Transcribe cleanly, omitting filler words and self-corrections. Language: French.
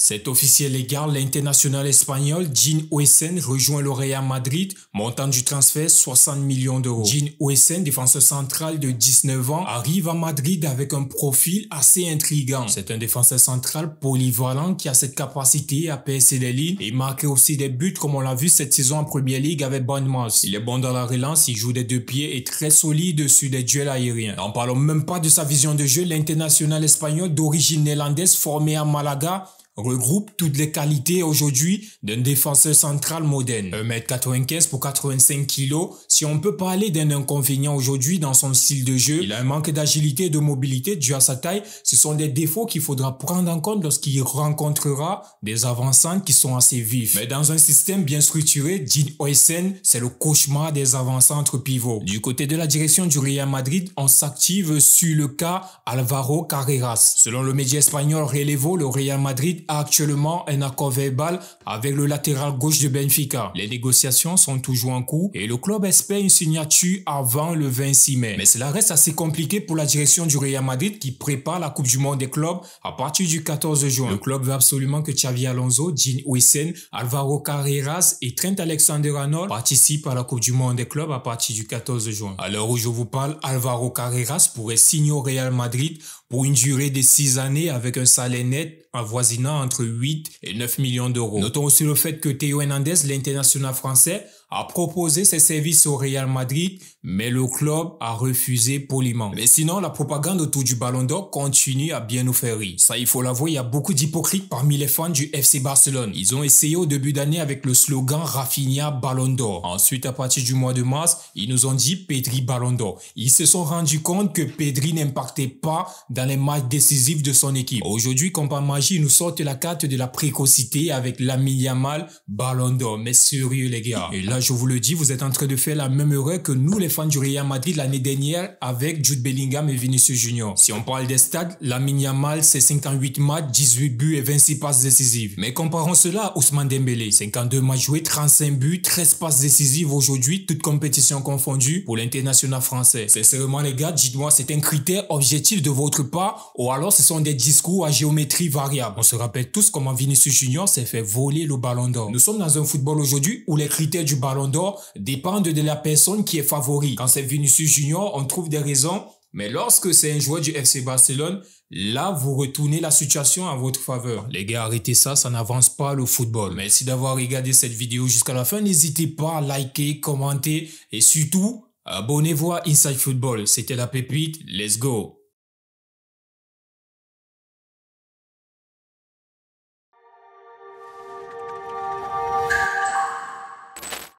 C'est officiel légal, l'international espagnol Gin Huysen rejoint le Real Madrid, montant du transfert 60 millions d'euros. Gin Huysen, défenseur central de 19 ans, arrive à Madrid avec un profil assez intriguant. C'est un défenseur central polyvalent qui a cette capacité à percer les lignes et marquer aussi des buts comme on l'a vu cette saison en Premier League avec Bournemouth. Il est bon dans la relance, il joue des deux pieds et très solide sur des duels aériens. N'en parlons même pas de sa vision de jeu, l'international espagnol d'origine néerlandaise formé à Malaga regroupe toutes les qualités aujourd'hui d'un défenseur central moderne. 1m95 pour 85 kg. Si on peut parler d'un inconvénient aujourd'hui dans son style de jeu, il a un manque d'agilité et de mobilité dû à sa taille. Ce sont des défauts qu'il faudra prendre en compte lorsqu'il rencontrera des avant-centres qui sont assez vifs. Mais dans un système bien structuré, Gin Huysen, c'est le cauchemar des avant-centres pivots. Du côté de la direction du Real Madrid, on s'active sur le cas Álvaro Carreras. Selon le média espagnol Relevo, le Real Madrid a actuellement un accord verbal avec le latéral gauche de Benfica. Les négociations sont toujours en cours et le club espère une signature avant le 26 mai. Mais cela reste assez compliqué pour la direction du Real Madrid qui prépare la Coupe du Monde des clubs à partir du 14 juin. Le club veut absolument que Xavi Alonso, Gin Huysen, Álvaro Carreras et Trent Alexander-Arnold participent à la Coupe du Monde des clubs à partir du 14 juin. À l'heure où je vous parle, Álvaro Carreras pourrait signer au Real Madrid pour une durée de 6 années avec un salaire net avoisinant entre 8 et 9 millions d'euros. Notons aussi le fait que Théo Hernandez, l'international français, a proposé ses services au Real Madrid, mais le club a refusé poliment. Mais sinon, la propagande autour du Ballon d'Or continue à bien nous faire rire. Ça, il faut l'avouer, il y a beaucoup d'hypocrites parmi les fans du FC Barcelone. Ils ont essayé au début d'année avec le slogan Rafinha Ballon d'Or. Ensuite, à partir du mois de mars, ils nous ont dit Pedri Ballon d'Or. Ils se sont rendus compte que Pedri n'impactait pas dans les matchs décisifs de son équipe. Aujourd'hui, comme par magie, ils nous sortent la carte de la précocité avec Lamine Yamal Ballon d'Or. Mais sérieux les gars. Et là, je vous le dis, vous êtes en train de faire la même erreur que nous, les fans du Real Madrid, l'année dernière avec Jude Bellingham et Vinicius Junior. Si on parle des stats, Lamine Yamal, c'est 58 matchs, 18 buts et 26 passes décisives. Mais comparons cela à Ousmane Dembélé. 52 matchs joués, 35 buts, 13 passes décisives aujourd'hui, toutes compétitions confondues pour l'international français. Sincèrement les gars, dites-moi, c'est un critère objectif de votre part ou alors ce sont des discours à géométrie variable. On se rappelle tous comment Vinicius Junior s'est fait voler le Ballon d'Or. Nous sommes dans un football aujourd'hui où les critères du Ballon d'Or dépendent de la personne qui est favori. Quand c'est Vinicius Junior, on trouve des raisons, mais lorsque c'est un joueur du FC Barcelone, là, vous retournez la situation à votre faveur. Les gars, arrêtez ça, ça n'avance pas le football. Merci d'avoir regardé cette vidéo jusqu'à la fin. N'hésitez pas à liker, commenter et surtout, abonnez-vous à Inside Football. C'était la pépite. Let's go!